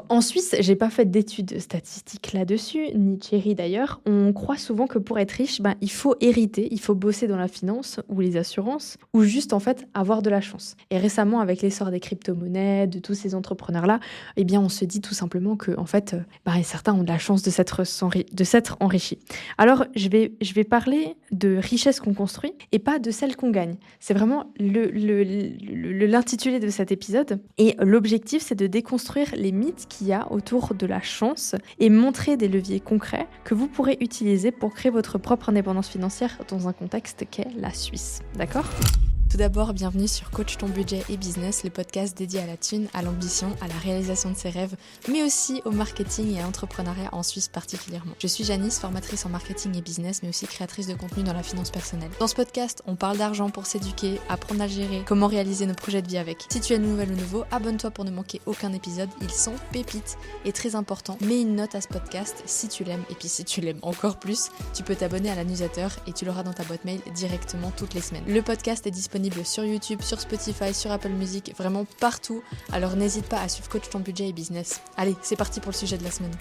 Alors, en Suisse, j'ai pas fait d'études statistiques là-dessus, ni Thierry d'ailleurs. On croit souvent que pour être riche, il faut hériter, il faut bosser dans la finance ou les assurances, ou juste en fait avoir de la chance. Et récemment, avec l'essor des crypto-monnaies, de tous ces entrepreneurs-là, eh bien, on se dit tout simplement que en fait, certains ont de la chance de s'être enrichis. Alors, je vais parler de richesse qu'on construit et pas de celle qu'on gagne. C'est vraiment l'intitulé de cet épisode. Et l'objectif, c'est de déconstruire les mythes qu'il y a autour de la chance et montrer des leviers concrets que vous pourrez utiliser pour créer votre propre indépendance financière dans un contexte qu'est la Suisse. D'accord ? Tout d'abord, bienvenue sur Coach ton budget et business, le podcast dédié à la thune, à l'ambition, à la réalisation de ses rêves, mais aussi au marketing et à l'entrepreneuriat en Suisse particulièrement. Je suis Janice, formatrice en marketing et business, mais aussi créatrice de contenu dans la finance personnelle. Dans ce podcast, on parle d'argent pour s'éduquer, apprendre à gérer, comment réaliser nos projets de vie avec. Si tu es nouvelle ou nouveau, abonne-toi pour ne manquer aucun épisode, ils sont pépites et très importants. Mets une note à ce podcast si tu l'aimes, et puis si tu l'aimes encore plus, tu peux t'abonner à la newsletter et tu l'auras dans ta boîte mail directement toutes les semaines. Le podcast est disponible sur YouTube, sur Spotify, sur Apple Music, vraiment partout. Alors n'hésite pas à suivre Coach ton budget et business. Allez, c'est parti pour le sujet de la semaine.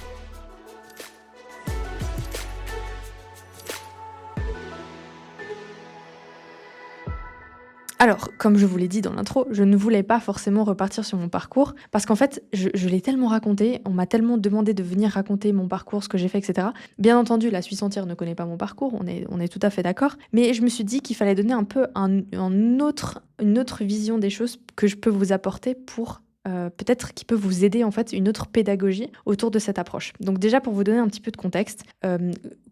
Alors, comme je vous l'ai dit dans l'intro, je ne voulais pas forcément repartir sur mon parcours parce qu'en fait, je l'ai tellement raconté, on m'a tellement demandé de venir raconter mon parcours, ce que j'ai fait, etc. Bien entendu, la Suisse entière ne connaît pas mon parcours, on est tout à fait d'accord, mais je me suis dit qu'il fallait donner un peu une autre vision des choses que je peux vous apporter pour peut-être qui peut vous aider en fait une autre pédagogie autour de cette approche. Donc déjà pour vous donner un petit peu de contexte,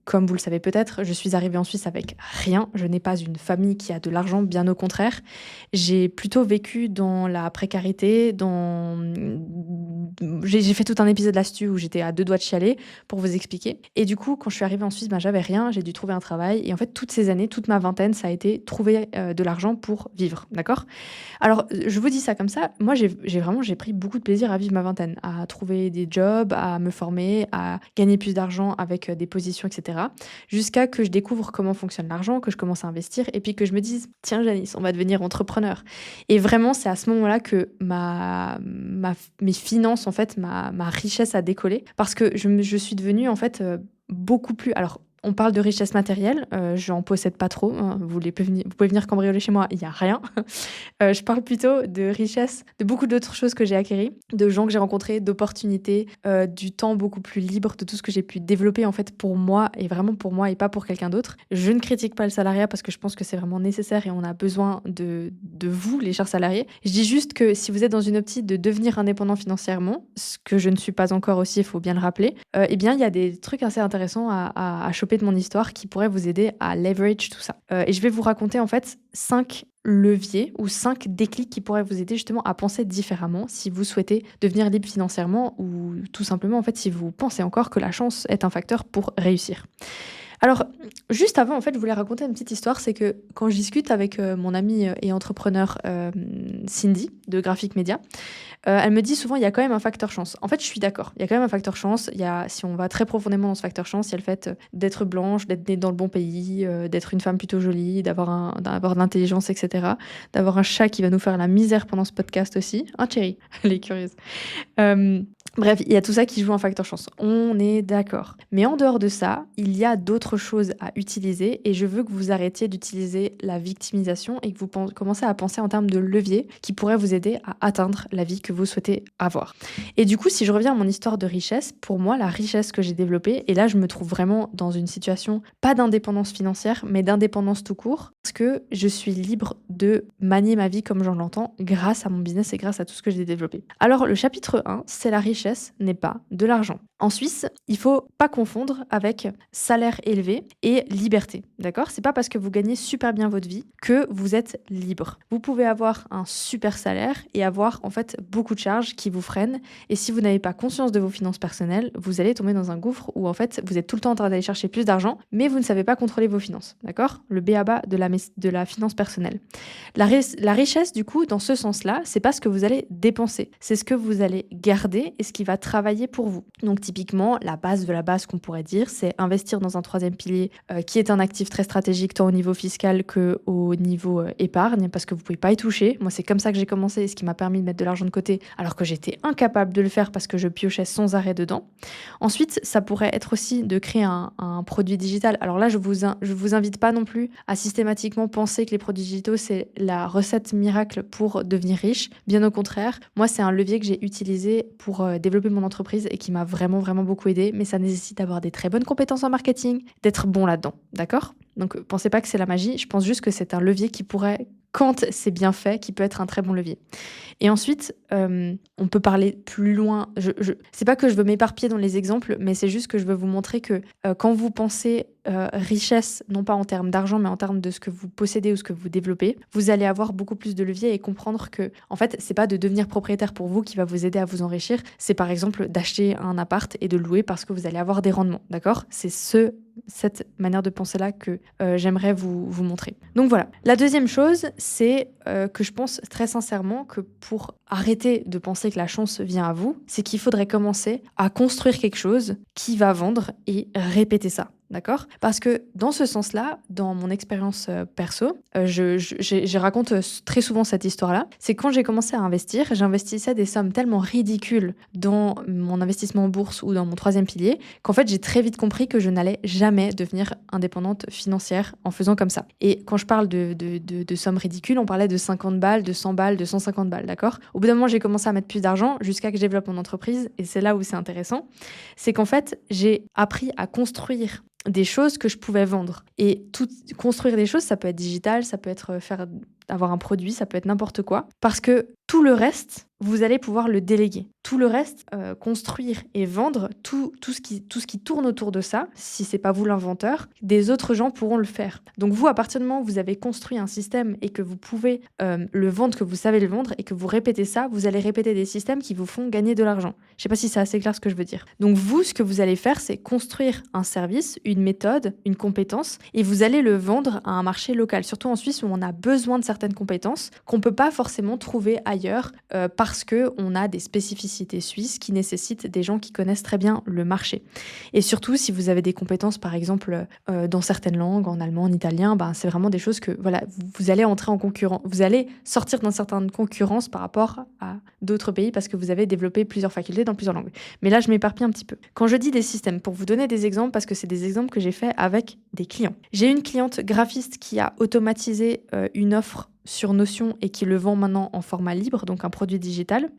comme vous le savez peut-être, je suis arrivée en Suisse avec rien. Je n'ai pas une famille qui a de l'argent, bien au contraire. J'ai plutôt vécu dans la précarité, j'ai fait tout un épisode là-dessus où j'étais à deux doigts de chialer pour vous expliquer. Et du coup, quand je suis arrivée en Suisse, j'avais rien, j'ai dû trouver un travail. Et en fait, toutes ces années, toute ma vingtaine, ça a été trouver de l'argent pour vivre, d'accord ? Alors, je vous dis ça comme ça. Moi, j'ai pris beaucoup de plaisir à vivre ma vingtaine, à trouver des jobs, à me former, à gagner plus d'argent avec des positions, etc. Jusqu'à que je découvre comment fonctionne l'argent, que je commence à investir et puis que je me dise, tiens Janice, on va devenir entrepreneur. Et vraiment, c'est à ce moment-là que mes finances, en fait, ma richesse a décollé parce que je suis devenue, en fait, beaucoup plus... Alors, on parle de richesse matérielle, j'en possède pas trop, hein. Vous pouvez venir cambrioler chez moi, il n'y a rien. Je parle plutôt de richesse, de beaucoup d'autres choses que j'ai acquéries, de gens que j'ai rencontrés, d'opportunités, du temps beaucoup plus libre, de tout ce que j'ai pu développer en fait pour moi et vraiment pour moi et pas pour quelqu'un d'autre. Je ne critique pas le salariat parce que je pense que c'est vraiment nécessaire et on a besoin de vous, les chers salariés. Je dis juste que si vous êtes dans une optique de devenir indépendant financièrement, ce que je ne suis pas encore aussi, il faut bien le rappeler, eh bien il y a des trucs assez intéressants à choper de mon histoire qui pourrait vous aider à leverage tout ça. Et je vais vous raconter en fait 5 leviers ou 5 déclics qui pourraient vous aider justement à penser différemment si vous souhaitez devenir libre financièrement ou tout simplement en fait si vous pensez encore que la chance est un facteur pour réussir. Alors, juste avant, en fait, je voulais raconter une petite histoire, c'est que quand je discute avec mon amie et entrepreneur Cindy de Graphic Media, elle me dit souvent il y a quand même un facteur chance. En fait, je suis d'accord, il y a quand même un facteur chance. Si on va très profondément dans ce facteur chance, il y a le fait d'être blanche, d'être née dans le bon pays, d'être une femme plutôt jolie, d'avoir de l'intelligence, etc. D'avoir un chat qui va nous faire la misère pendant ce podcast aussi. Hein, Thierry, elle est curieuse. Bref, il y a tout ça qui joue un facteur chance. On est d'accord. Mais en dehors de ça, il y a d'autres choses à utiliser et je veux que vous arrêtiez d'utiliser la victimisation et que vous commencez à penser en termes de levier qui pourraient vous aider à atteindre la vie que vous souhaitez avoir. Et du coup, si je reviens à mon histoire de richesse, pour moi, la richesse que j'ai développée, et là, je me trouve vraiment dans une situation, pas d'indépendance financière, mais d'indépendance tout court, parce que je suis libre de manier ma vie comme j'en l'entends grâce à mon business et grâce à tout ce que j'ai développé. Alors, le chapitre 1, c'est la richesse n'est pas de l'argent. En Suisse, il faut pas confondre avec salaire élevé et liberté, d'accord ? C'est pas parce que vous gagnez super bien votre vie que vous êtes libre. Vous pouvez avoir un super salaire et avoir en fait beaucoup de charges qui vous freinent et si vous n'avez pas conscience de vos finances personnelles, vous allez tomber dans un gouffre où en fait vous êtes tout le temps en train d'aller chercher plus d'argent mais vous ne savez pas contrôler vos finances, d'accord ? Le b.a.-ba de la de la finance personnelle. La richesse, du coup, dans ce sens-là, c'est pas ce que vous allez dépenser, c'est ce que vous allez garder et ce qui va travailler pour vous. Donc typiquement, la base de la base qu'on pourrait dire, c'est investir dans un troisième pilier qui est un actif très stratégique tant au niveau fiscal qu'au niveau épargne, parce que vous pouvez pas y toucher. Moi, c'est comme ça que j'ai commencé, ce qui m'a permis de mettre de l'argent de côté, alors que j'étais incapable de le faire parce que je piochais sans arrêt dedans. Ensuite, ça pourrait être aussi de créer un produit digital. Alors là, je vous invite pas non plus à systématiquement penser que les produits digitaux, c'est la recette miracle pour devenir riche. Bien au contraire, moi, c'est un levier que j'ai utilisé pour développer mon entreprise et qui m'a vraiment, vraiment beaucoup aidé. Mais ça nécessite d'avoir des très bonnes compétences en marketing, d'être bon là-dedans, d'accord ? Donc, pensez pas que c'est la magie. Je pense juste que c'est un levier qui pourrait, quand c'est bien fait, qui peut être un très bon levier. Et ensuite, on peut parler plus loin. C'est pas que je veux m'éparpiller dans les exemples, mais c'est juste que je veux vous montrer que quand vous pensez richesse, non pas en termes d'argent, mais en termes de ce que vous possédez ou ce que vous développez, vous allez avoir beaucoup plus de leviers et comprendre que, en fait, c'est pas de devenir propriétaire pour vous qui va vous aider à vous enrichir. C'est par exemple d'acheter un appart et de le louer parce que vous allez avoir des rendements, d'accord ? C'est cette manière de penser-là que j'aimerais vous montrer. Donc voilà. La deuxième chose, c'est que je pense très sincèrement que pour arrêter de penser que la chance vient à vous, c'est qu'il faudrait commencer à construire quelque chose qui va vendre et répéter ça. D'accord ? Parce que dans ce sens-là, dans mon expérience perso, je raconte très souvent cette histoire-là. C'est quand j'ai commencé à investir, j'investissais des sommes tellement ridicules dans mon investissement en bourse ou dans mon troisième pilier qu'en fait, j'ai très vite compris que je n'allais jamais devenir indépendante financière en faisant comme ça. Et quand je parle de sommes ridicules, on parlait de 50 balles, de 100 balles, de 150 balles, d'accord ? Au bout d'un moment, j'ai commencé à mettre plus d'argent jusqu'à que je développe mon entreprise. Et c'est là où c'est intéressant. C'est qu'en fait, j'ai appris à construire des choses que je pouvais vendre. Et construire des choses, ça peut être digital, ça peut être avoir un produit, ça peut être n'importe quoi. Parce que tout le reste, vous allez pouvoir le déléguer. Tout le reste, construire et vendre, tout ce qui tourne autour de ça, si c'est pas vous l'inventeur, des autres gens pourront le faire. Donc vous, à partir du moment où vous avez construit un système et que vous pouvez le vendre, que vous savez le vendre et que vous répétez ça, vous allez répéter des systèmes qui vous font gagner de l'argent. Je sais pas si c'est assez clair ce que je veux dire. Donc vous, ce que vous allez faire, c'est construire un service, une méthode, une compétence, et vous allez le vendre à un marché local, surtout en Suisse où on a besoin de certaines compétences qu'on peut pas forcément trouver ailleurs parce que on a des spécificités suisses qui nécessitent des gens qui connaissent très bien le marché. Et surtout, si vous avez des compétences, par exemple, dans certaines langues, en allemand, en italien, c'est vraiment des choses que, voilà, vous allez entrer en concurrence, vous allez sortir d'une certaine concurrence par rapport à d'autres pays parce que vous avez développé plusieurs facultés dans plusieurs langues. Mais là, je m'éparpille un petit peu. Quand je dis des systèmes, pour vous donner des exemples, parce que c'est des exemples que j'ai fait avec des clients. J'ai une cliente graphiste qui a automatisé une offre sur Notion et qui le vend maintenant en format libre, donc un produit digital.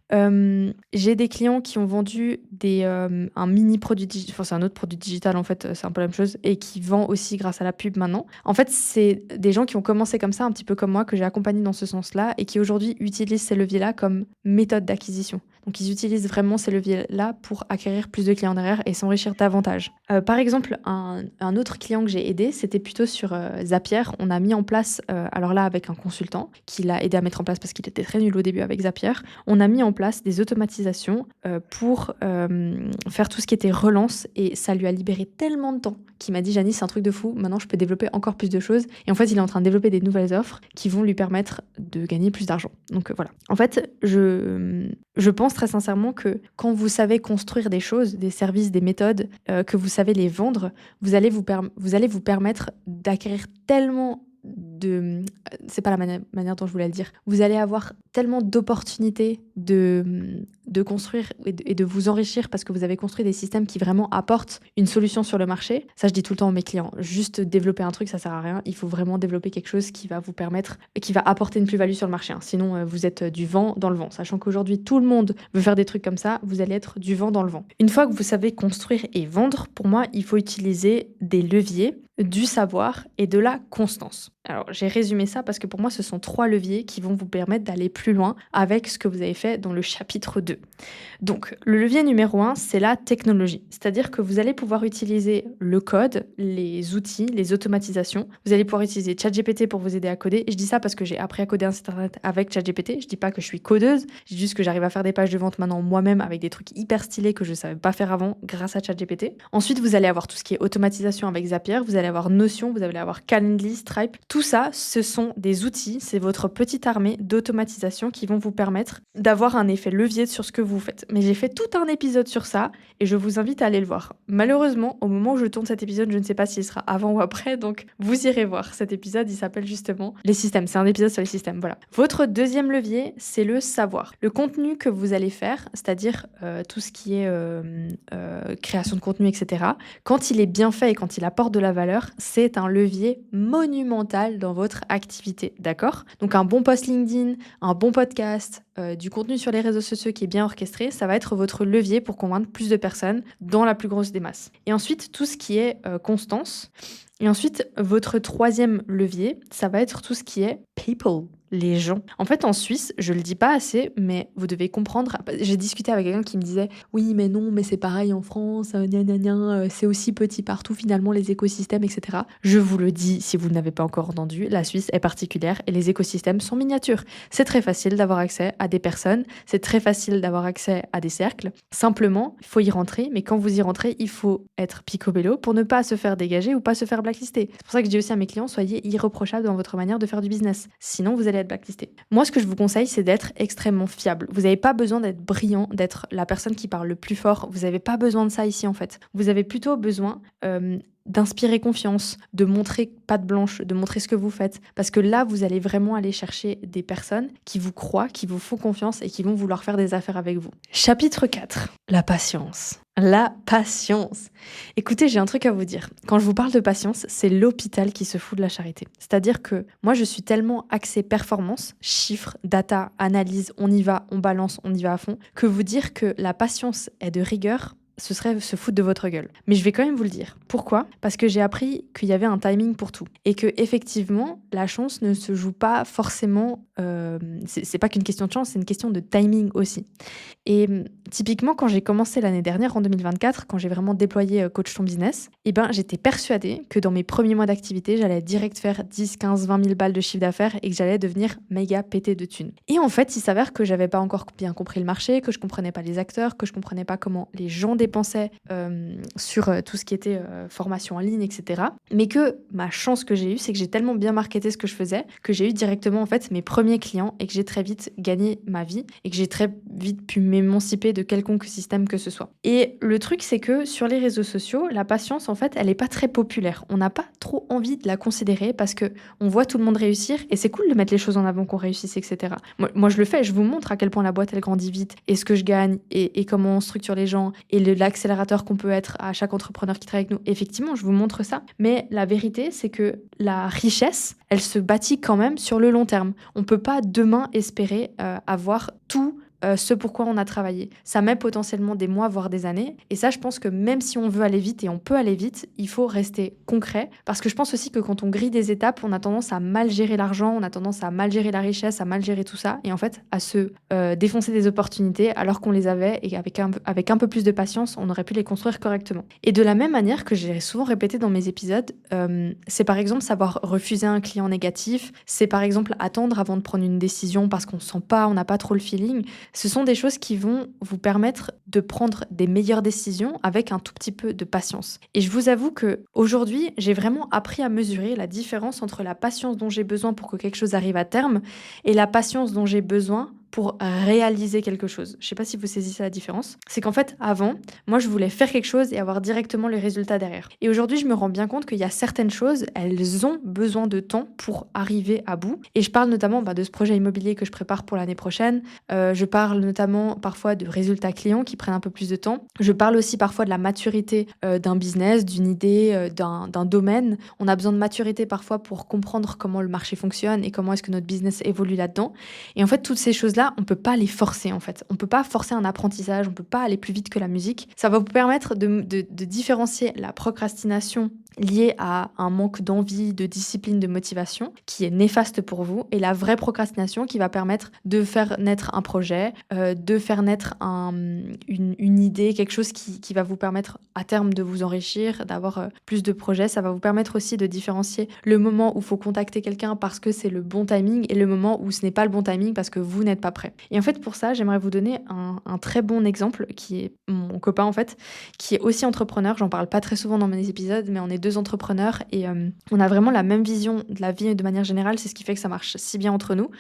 J'ai des clients qui ont vendu un mini produit digital, enfin c'est un autre produit digital en fait, c'est un peu la même chose, et qui vend aussi grâce à la pub maintenant. En fait, c'est des gens qui ont commencé comme ça, un petit peu comme moi, que j'ai accompagné dans ce sens-là, et qui aujourd'hui utilisent ces leviers-là comme méthode d'acquisition. Donc ils utilisent vraiment ces leviers-là pour acquérir plus de clients derrière et s'enrichir davantage. Par exemple, un autre client que j'ai aidé, c'était plutôt sur Zapier. On a mis en place, alors là avec un consultant, qui l'a aidé à mettre en place parce qu'il était très nul au début avec Zapier, on a mis en place des automatisations pour faire tout ce qui était relance, et ça lui a libéré tellement de temps qu'il m'a dit: Janice, c'est un truc de fou, maintenant je peux développer encore plus de choses. Et en fait, il est en train de développer des nouvelles offres qui vont lui permettre de gagner plus d'argent. Donc voilà. En fait, je pense très sincèrement que quand vous savez construire des choses, des services, des méthodes, que vous savez les vendre, vous allez vous permettre d'acquérir tellement c'est pas la manière dont je voulais le dire. Vous allez avoir tellement d'opportunités de construire et de vous enrichir parce que vous avez construit des systèmes qui vraiment apportent une solution sur le marché. Ça, je dis tout le temps à mes clients. Juste développer un truc, ça sert à rien. Il faut vraiment développer quelque chose qui va vous permettre, qui va apporter une plus-value sur le marché. Sinon, vous êtes du vent dans le vent. Sachant qu'aujourd'hui, tout le monde veut faire des trucs comme ça, vous allez être du vent dans le vent. Une fois que vous savez construire et vendre, pour moi, il faut utiliser des leviers, du savoir et de la constance. Alors, j'ai résumé ça parce que pour moi, ce sont 3 leviers qui vont vous permettre d'aller plus loin avec ce que vous avez fait dans le chapitre 2. Donc, le levier numéro 1, c'est la technologie. C'est-à-dire que vous allez pouvoir utiliser le code, les outils, les automatisations. Vous allez pouvoir utiliser ChatGPT pour vous aider à coder. Et je dis ça parce que j'ai appris à coder un site internet avec ChatGPT. Je dis pas que je suis codeuse. Je dis juste que j'arrive à faire des pages de vente maintenant moi-même avec des trucs hyper stylés que je savais pas faire avant grâce à ChatGPT. Ensuite, vous allez avoir tout ce qui est automatisation avec Zapier. Vous allez avoir Notion, vous allez avoir Calendly, Stripe. Tout ça, ce sont des outils, c'est votre petite armée d'automatisation qui vont vous permettre d'avoir un effet levier sur ce que vous faites. Mais j'ai fait tout un épisode sur ça et je vous invite à aller le voir. Malheureusement, au moment où je tourne cet épisode, je ne sais pas s'il sera avant ou après, donc vous irez voir. Cet épisode, il s'appelle justement les systèmes. C'est un épisode sur les systèmes, voilà. Votre deuxième levier, c'est le savoir. Le contenu que vous allez faire, c'est-à-dire tout ce qui est création de contenu, etc. Quand il est bien fait et quand il apporte de la valeur, c'est un levier monumental dans votre activité, d'accord? Donc un bon post LinkedIn, un bon podcast, du contenu sur les réseaux sociaux qui est bien orchestré, ça va être votre levier pour convaincre plus de personnes dans la plus grosse des masses. Et ensuite, tout ce qui est constance. Et ensuite, votre troisième levier, ça va être tout ce qui est people, les gens. En fait, en Suisse, je le dis pas assez, mais vous devez comprendre. J'ai discuté avec quelqu'un qui me disait oui, mais non, mais c'est pareil en France, gna gna gna, c'est aussi petit partout finalement les écosystèmes, etc. Je vous le dis, si vous ne l'avez pas encore entendu, la Suisse est particulière et les écosystèmes sont miniatures. C'est très facile d'avoir accès à des personnes, c'est très facile d'avoir accès à des cercles. Simplement, il faut y rentrer, mais quand vous y rentrez, il faut être picobello pour ne pas se faire dégager ou pas se faire blacklister. C'est pour ça que je dis aussi à mes clients, soyez irréprochables dans votre manière de faire du business. Sinon, vous allez être blacklisté. Moi, ce que je vous conseille, c'est d'être extrêmement fiable. Vous n'avez pas besoin d'être brillant, d'être la personne qui parle le plus fort. Vous n'avez pas besoin de ça ici, en fait. Vous avez plutôt besoin d'inspirer confiance, de montrer patte blanche, de montrer ce que vous faites. Parce que là, vous allez vraiment aller chercher des personnes qui vous croient, qui vous font confiance et qui vont vouloir faire des affaires avec vous. Chapitre 4. La patience. La patience. Écoutez, j'ai un truc à vous dire. Quand je vous parle de patience, c'est l'hôpital qui se fout de la charité. C'est-à-dire que moi, je suis tellement axée performance, chiffres, data, analyse, on y va, on balance, on y va à fond, que vous dire que la patience est de rigueur, ce serait se foutre de votre gueule. Mais je vais quand même vous le dire. Pourquoi ? Parce que j'ai appris qu'il y avait un timing pour tout. Et que effectivement, la chance ne se joue pas forcément... c'est pas qu'une question de chance, c'est une question de timing aussi. Et typiquement, quand j'ai commencé l'année dernière, en 2024, quand j'ai vraiment déployé Coach ton business, j'étais persuadée que dans mes premiers mois d'activité, j'allais direct faire 10, 15, 20 000 balles de chiffre d'affaires et que j'allais devenir méga pété de thunes. Et en fait, il s'avère que j'avais pas encore bien compris le marché, que je comprenais pas les acteurs, que je comprenais pas comment les gens dépensaient sur tout ce qui était formation en ligne, etc. Mais que ma chance que j'ai eue, c'est que j'ai tellement bien marketé ce que je faisais que j'ai eu directement en fait mes premiers clients et que j'ai très vite gagné ma vie et que j'ai très vite pu m'émanciper de quelconque système que ce soit. Et le truc, c'est que sur les réseaux sociaux, la patience, en fait, elle est pas très populaire. On n'a pas trop envie de la considérer parce que on voit tout le monde réussir et c'est cool de mettre les choses en avant qu'on réussisse, etc. Moi, je le fais, je vous montre à quel point la boîte, elle grandit vite et ce que je gagne et comment on structure les gens et l'accélérateur qu'on peut être à chaque entrepreneur qui travaille avec nous. Effectivement, je vous montre ça. Mais la vérité, c'est que la richesse, elle se bâtit quand même sur le long terme. On peut pas demain espérer avoir tout ce pourquoi on a travaillé. Ça met potentiellement des mois, voire des années. Et ça, je pense que même si on veut aller vite et on peut aller vite, il faut rester concret. Parce que je pense aussi que quand on grille des étapes, on a tendance à mal gérer l'argent, on a tendance à mal gérer la richesse, à mal gérer tout ça. Et en fait, à se défoncer des opportunités alors qu'on les avait et avec un peu plus de patience, on aurait pu les construire correctement. Et de la même manière que j'ai souvent répété dans mes épisodes, c'est par exemple savoir refuser un client négatif, c'est par exemple attendre avant de prendre une décision parce qu'on sent pas, on n'a pas trop le feeling. Ce sont des choses qui vont vous permettre de prendre des meilleures décisions avec un tout petit peu de patience. Et je vous avoue que aujourd'hui, j'ai vraiment appris à mesurer la différence entre la patience dont j'ai besoin pour que quelque chose arrive à terme et la patience dont j'ai besoin pour réaliser quelque chose. Je sais pas si vous saisissez la différence. C'est qu'en fait, avant, moi, je voulais faire quelque chose et avoir directement le résultat derrière. Et aujourd'hui, je me rends bien compte qu'il y a certaines choses, elles ont besoin de temps pour arriver à bout. Et je parle notamment de ce projet immobilier que je prépare pour l'année prochaine. Je parle notamment parfois de résultats clients qui prennent un peu plus de temps. Je parle aussi parfois de la maturité d'un business, d'une idée, d'un domaine. On a besoin de maturité parfois pour comprendre comment le marché fonctionne et comment est-ce que notre business évolue là-dedans. Et en fait, toutes ces choses-là, on peut pas les forcer en fait. On peut pas forcer un apprentissage, on peut pas aller plus vite que la musique. Ça va vous permettre de différencier la procrastination liée à un manque d'envie, de discipline, de motivation, qui est néfaste pour vous, et la vraie procrastination qui va permettre de faire naître un projet, de faire naître une idée, quelque chose qui va vous permettre à terme de vous enrichir, d'avoir plus de projets. Ça va vous permettre aussi de différencier le moment où il faut contacter quelqu'un parce que c'est le bon timing et le moment où ce n'est pas le bon timing parce que vous n'êtes pas après. Et en fait, pour ça, j'aimerais vous donner un très bon exemple qui est mon copain, en fait, qui est aussi entrepreneur. J'en parle pas très souvent dans mes épisodes, mais on est 2 entrepreneurs et on a vraiment la même vision de la vie de manière générale. C'est ce qui fait que ça marche si bien entre nous.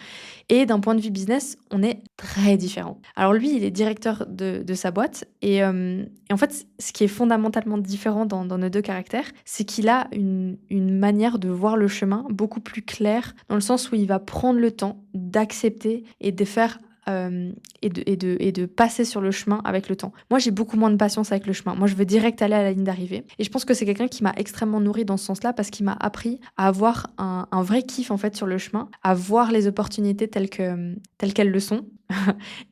Et d'un point de vue business, on est très différents. Alors lui, il est directeur de sa boîte et en fait, ce qui est fondamentalement différent dans nos 2 caractères, c'est qu'il a une manière de voir le chemin beaucoup plus claire, dans le sens où il va prendre le temps d'accepter et de faire et de passer sur le chemin avec le temps. Moi, j'ai beaucoup moins de patience avec le chemin. Moi, je veux direct aller à la ligne d'arrivée. Et je pense que c'est quelqu'un qui m'a extrêmement nourri dans ce sens-là parce qu'il m'a appris à avoir un vrai kiff en fait sur le chemin, à voir les opportunités telles qu'elles le sont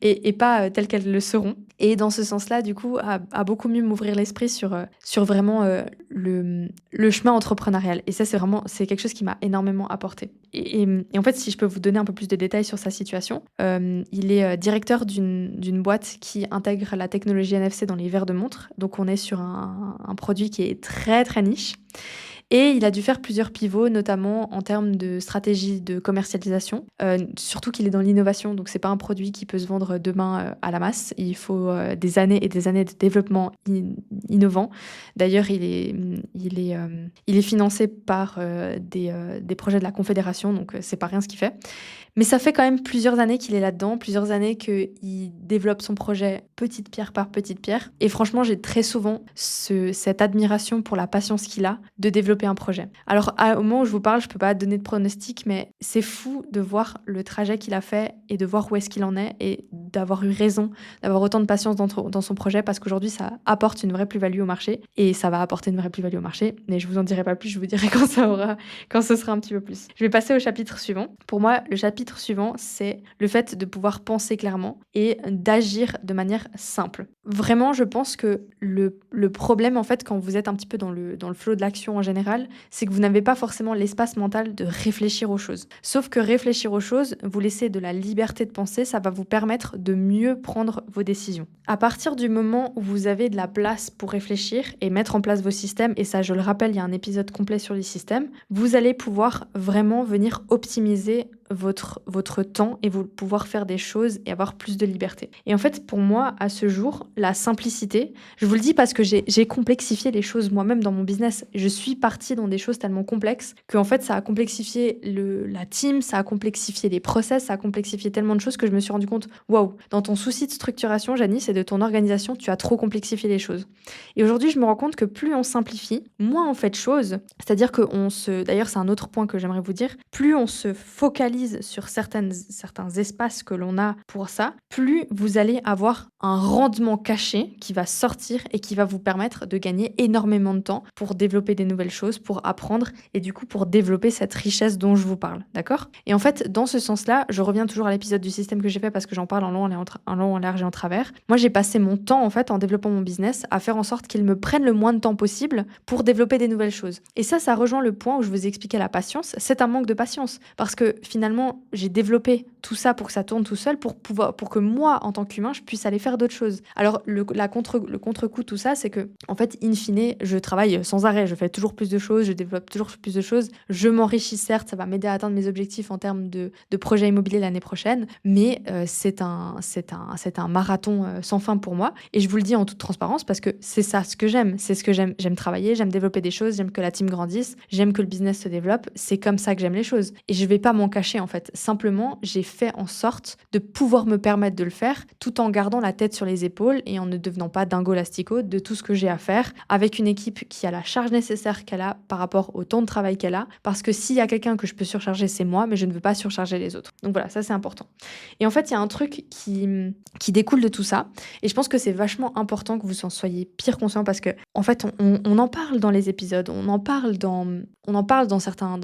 et pas telles qu'elles le seront. Et dans ce sens-là, du coup, à beaucoup mieux m'ouvrir l'esprit sur vraiment le chemin entrepreneurial. Et ça, c'est quelque chose qui m'a énormément apporté. Et en fait, si je peux vous donner un peu plus de détails sur sa situation, il est directeur d'une boîte qui intègre la technologie NFC dans les verres de montre. Donc, on est sur un produit qui est très, très niche. Et il a dû faire plusieurs pivots, notamment en termes de stratégie de commercialisation. Surtout qu'il est dans l'innovation, donc c'est pas un produit qui peut se vendre demain à la masse. Il faut des années et des années de développement innovant. D'ailleurs, il est financé par des projets de la Confédération, donc c'est pas rien ce qu'il fait. Mais ça fait quand même plusieurs années qu'il est là-dedans, plusieurs années qu'il développe son projet petite pierre par petite pierre. Et franchement, j'ai très souvent cette admiration pour la patience qu'il a de développer un projet. Alors, au moment où je vous parle, je peux pas donner de pronostic, mais c'est fou de voir le trajet qu'il a fait et de voir où est-ce qu'il en est et d'avoir eu raison, d'avoir autant de patience dans son projet parce qu'aujourd'hui, ça apporte une vraie plus-value au marché et ça va apporter une vraie plus-value au marché. Mais je vous en dirai pas plus, je vous dirai quand ce sera un petit peu plus. Je vais passer au chapitre suivant. Pour moi, le chapitre suivant, c'est le fait de pouvoir penser clairement et d'agir de manière simple. Vraiment, je pense que le problème, en fait, quand vous êtes un petit peu dans le flow de l'action en général, c'est que vous n'avez pas forcément l'espace mental de réfléchir aux choses. Sauf que réfléchir aux choses, vous laissez de la liberté de penser, ça va vous permettre de mieux prendre vos décisions. À partir du moment où vous avez de la place pour réfléchir et mettre en place vos systèmes, et ça, je le rappelle, il y a un épisode complet sur les systèmes, vous allez pouvoir vraiment venir optimiser votre temps et vous pouvoir faire des choses et avoir plus de liberté. Et en fait, pour moi, à ce jour, la simplicité, je vous le dis parce que j'ai complexifié les choses moi-même dans mon business. Je suis partie dans des choses tellement complexes que en fait, ça a complexifié la team, ça a complexifié les process, ça a complexifié tellement de choses que je me suis rendu compte, waouh, dans ton souci de structuration, Janice, et de ton organisation, tu as trop complexifié les choses. Et aujourd'hui, je me rends compte que plus on simplifie, moins on fait de choses. C'est-à-dire d'ailleurs, c'est un autre point que j'aimerais vous dire, plus on se focalise sur certains espaces que l'on a pour ça, plus vous allez avoir un rendement caché qui va sortir et qui va vous permettre de gagner énormément de temps pour développer des nouvelles choses, pour apprendre et du coup pour développer cette richesse dont je vous parle, d'accord? Et en fait, dans ce sens-là, je reviens toujours à l'épisode du système que j'ai fait parce que j'en parle en long, en large et en travers. Moi, j'ai passé mon temps en fait en développant mon business à faire en sorte qu'il me prenne le moins de temps possible pour développer des nouvelles choses. Et ça rejoint le point où je vous expliquais la patience. C'est un manque de patience parce que finalement, j'ai développé tout ça pour que ça tourne tout seul, pour que moi, en tant qu'humain, je puisse aller faire d'autres choses. Alors, le contre-coup de tout ça, c'est que, en fait, in fine, je travaille sans arrêt. Je fais toujours plus de choses, je développe toujours plus de choses. Je m'enrichis, certes, ça va m'aider à atteindre mes objectifs en termes de projets immobiliers l'année prochaine, mais c'est un marathon sans fin pour moi. Et je vous le dis en toute transparence parce que c'est ça ce que j'aime. C'est ce que j'aime. J'aime travailler, j'aime développer des choses, j'aime que la team grandisse, j'aime que le business se développe. C'est comme ça que j'aime les choses. Et je vais pas m'en cacher, en fait. Simplement, j'ai fait en sorte de pouvoir me permettre de le faire tout en gardant la tête sur les épaules et en ne devenant pas dingo lastico de tout ce que j'ai à faire avec une équipe qui a la charge nécessaire qu'elle a par rapport au temps de travail qu'elle a. Parce que s'il y a quelqu'un que je peux surcharger, c'est moi, mais je ne veux pas surcharger les autres. Donc voilà, ça c'est important. Et en fait, il y a un truc qui découle de tout ça. Et je pense que c'est vachement important que vous en soyez pire conscient parce que, en fait, on en parle dans les épisodes, on en parle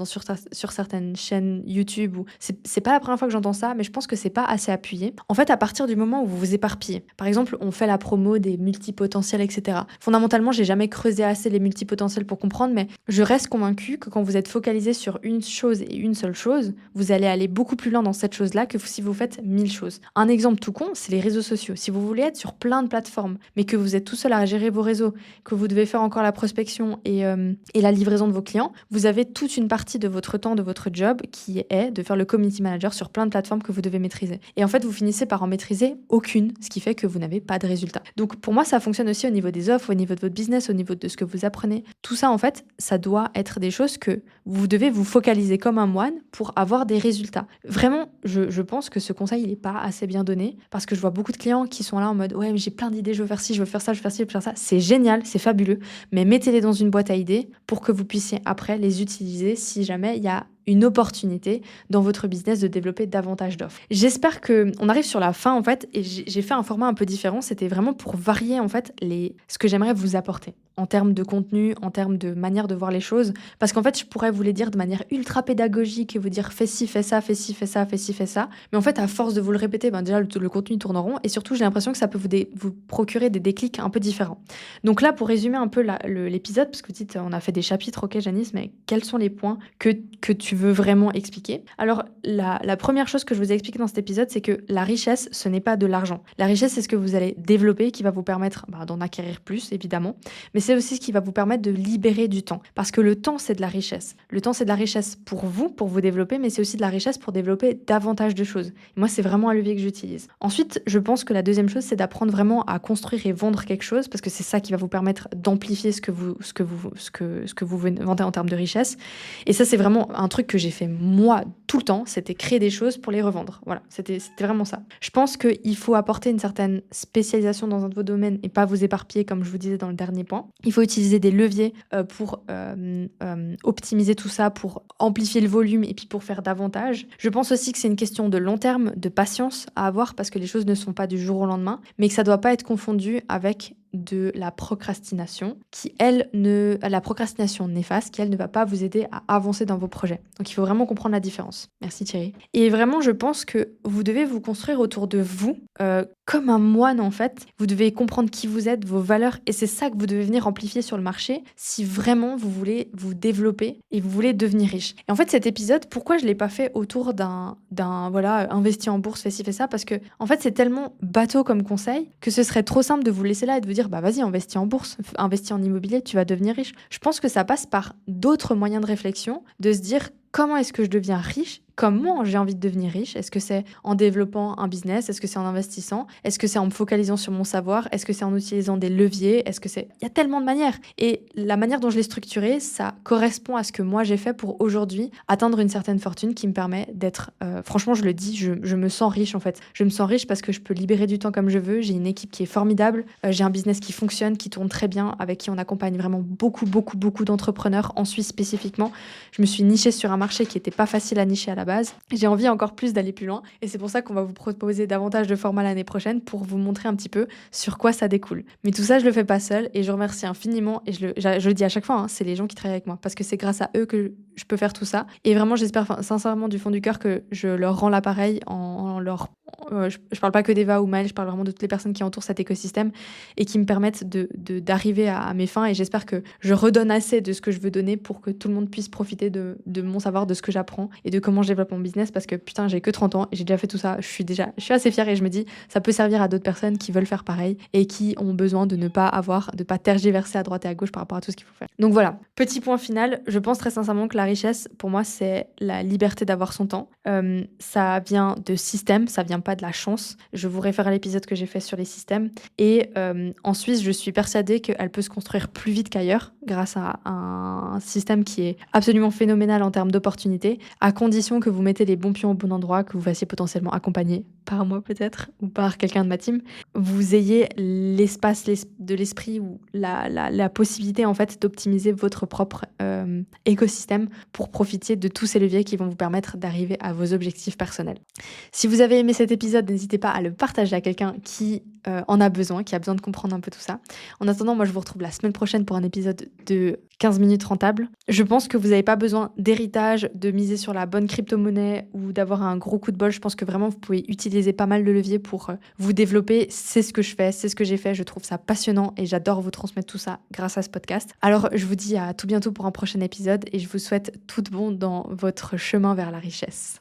sur certaines chaînes YouTube où c'est pas la première fois que j'entends ça, mais je pense que c'est pas assez appuyé. En fait, à partir du moment où vous vous éparpillez, par exemple, on fait la promo des multipotentiels, etc. Fondamentalement, j'ai jamais creusé assez les multipotentiels pour comprendre, mais je reste convaincue que quand vous êtes focalisé sur une chose et une seule chose, vous allez aller beaucoup plus loin dans cette chose-là que si vous faites 1000 choses. Un exemple tout con, c'est les réseaux sociaux. Si vous voulez être sur plein de plateformes, mais que vous êtes tout seul à gérer vos réseaux, que vous devez faire encore la prospection et la livraison de vos clients, vous avez toute une partie de votre temps, de votre job, qui est de faire le community manager sur plein de plateformes plateformes que vous devez maîtriser. Et en fait, vous finissez par en maîtriser aucune, ce qui fait que vous n'avez pas de résultat. Donc pour moi, ça fonctionne aussi au niveau des offres, au niveau de votre business, au niveau de ce que vous apprenez. Tout ça, en fait, ça doit être des choses que vous devez vous focaliser comme un moine pour avoir des résultats. Vraiment, je pense que ce conseil, il n'est pas assez bien donné parce que je vois beaucoup de clients qui sont là en mode ouais, mais j'ai plein d'idées, je veux faire ci, je veux faire ça, je veux faire ci, je veux faire ça. C'est génial, c'est fabuleux, mais mettez-les dans une boîte à idées pour que vous puissiez après les utiliser si jamais il y a une opportunité dans votre business de développer davantage d'offres. J'espère qu'on arrive sur la fin en fait et j'ai fait un format un peu différent. C'était vraiment pour varier en fait ce que j'aimerais vous apporter en termes de contenu, en termes de manière de voir les choses. Parce qu'en fait, je pourrais vous les dire de manière ultra pédagogique et vous dire fais ci, fais ça, fais ci, fais ça, fais ci, fais ça. Mais en fait, à force de vous le répéter, déjà le contenu tourne en rond et surtout, j'ai l'impression que ça peut vous procurer des déclics un peu différents. Donc là, pour résumer un peu l'épisode, parce que vous dites on a fait des chapitres, ok Janice, mais quels sont les points que tu veux vraiment expliquer? Alors, la première chose que je vous ai expliqué dans cet épisode, c'est que la richesse, ce n'est pas de l'argent. La richesse, c'est ce que vous allez développer qui va vous permettre d'en acquérir plus, évidemment. Mais c'est aussi ce qui va vous permettre de libérer du temps. Parce que le temps, c'est de la richesse. Le temps, c'est de la richesse pour vous développer, mais c'est aussi de la richesse pour développer davantage de choses. Et moi, c'est vraiment un levier que j'utilise. Ensuite, je pense que la deuxième chose, c'est d'apprendre vraiment à construire et vendre quelque chose, parce que c'est ça qui va vous permettre d'amplifier ce que vous vendez en termes de richesse. Et ça, c'est vraiment un truc que j'ai fait moi tout le temps, c'était créer des choses pour les revendre. Voilà, c'était vraiment ça. Je pense qu'il faut apporter une certaine spécialisation dans un de vos domaines et pas vous éparpiller, comme je vous disais dans le dernier point. Il faut utiliser des leviers pour optimiser tout ça, pour amplifier le volume et puis pour faire davantage. Je pense aussi que c'est une question de long terme, de patience à avoir parce que les choses ne sont pas du jour au lendemain, mais que ça ne doit pas être confondu avec de la procrastination la procrastination néfaste qui elle ne va pas vous aider à avancer dans vos projets. Donc il faut vraiment comprendre la différence. Merci Thierry. Et vraiment je pense que vous devez vous construire autour de vous comme un moine en fait. Vous devez comprendre qui vous êtes, vos valeurs et c'est ça que vous devez venir amplifier sur le marché si vraiment vous voulez vous développer et vous voulez devenir riche. Et en fait cet épisode, pourquoi je l'ai pas fait autour d'un voilà, investi en bourse, fais ci, fais ça, parce que en fait c'est tellement bateau comme conseil que ce serait trop simple de vous laisser là et de vous dire vas-y, investis en bourse, investis en immobilier, tu vas devenir riche. Je pense que ça passe par d'autres moyens de réflexion, de se dire comment est-ce que je deviens riche? Comment j'ai envie de devenir riche? Est-ce que c'est en développant un business? Est-ce que c'est en investissant? Est-ce que c'est en me focalisant sur mon savoir? Est-ce que c'est en utilisant des leviers? Est-ce que c'est... Il y a tellement de manières. Et la manière dont je l'ai structuré, ça correspond à ce que moi j'ai fait pour aujourd'hui atteindre une certaine fortune qui me permet d'être... franchement, je le dis, je me sens riche en fait. Je me sens riche parce que je peux libérer du temps comme je veux. J'ai une équipe qui est formidable. J'ai un business qui fonctionne, qui tourne très bien, avec qui on accompagne vraiment beaucoup d'entrepreneurs en Suisse spécifiquement. Je me suis nichée sur un marché qui n'était pas facile à nicher à la base. J'ai envie encore plus d'aller plus loin et c'est pour ça qu'on va vous proposer davantage de formats l'année prochaine pour vous montrer un petit peu sur quoi ça découle. Mais tout ça, je le fais pas seule et je remercie infiniment et je le dis à chaque fois, c'est les gens qui travaillent avec moi parce que c'est grâce à eux que je peux faire tout ça. Et vraiment, j'espère sincèrement du fond du cœur que je leur rends l'appareil en leur... je parle pas que d'Eva ou Maëlle, je parle vraiment de toutes les personnes qui entourent cet écosystème et qui me permettent d'arriver à mes fins et j'espère que je redonne assez de ce que je veux donner pour que tout le monde puisse profiter de mon savoir, de ce que j'apprends et de comment je développe mon business parce que putain, j'ai que 30 ans et j'ai déjà fait tout ça. Je suis assez fière et je me dis ça peut servir à d'autres personnes qui veulent faire pareil et qui ont besoin de ne pas tergiverser à droite et à gauche par rapport à tout ce qu'il faut faire. Donc voilà, petit point final, je pense très sincèrement que la richesse, pour moi, c'est la liberté d'avoir son temps. Ça vient de système, ça vient pas de la chance. Je vous réfère à l'épisode que j'ai fait sur les systèmes. Et en Suisse, je suis persuadée qu'elle peut se construire plus vite qu'ailleurs grâce à un système qui est absolument phénoménal en termes d'opportunités, à condition que vous mettez les bons pions au bon endroit, que vous fassiez potentiellement accompagner par moi peut-être ou par quelqu'un de ma team, vous ayez l'espace de l'esprit ou la possibilité en fait d'optimiser votre propre écosystème pour profiter de tous ces leviers qui vont vous permettre d'arriver à vos objectifs personnels. Si vous avez aimé cet épisode, n'hésitez pas à le partager à quelqu'un qui en a besoin, qui a besoin de comprendre un peu tout ça. En attendant, moi je vous retrouve la semaine prochaine pour un épisode de 15 minutes rentables. Je pense que vous n'avez pas besoin d'héritage, de miser sur la bonne crypto-monnaie ou d'avoir un gros coup de bol. Je pense que vraiment vous pouvez utiliser pas mal de leviers pour vous développer. C'est ce que je fais, c'est ce que j'ai fait. Je trouve ça passionnant et j'adore vous transmettre tout ça grâce à ce podcast. Alors je vous dis à tout bientôt pour un prochain épisode et je vous souhaite tout de bon dans votre chemin vers la richesse.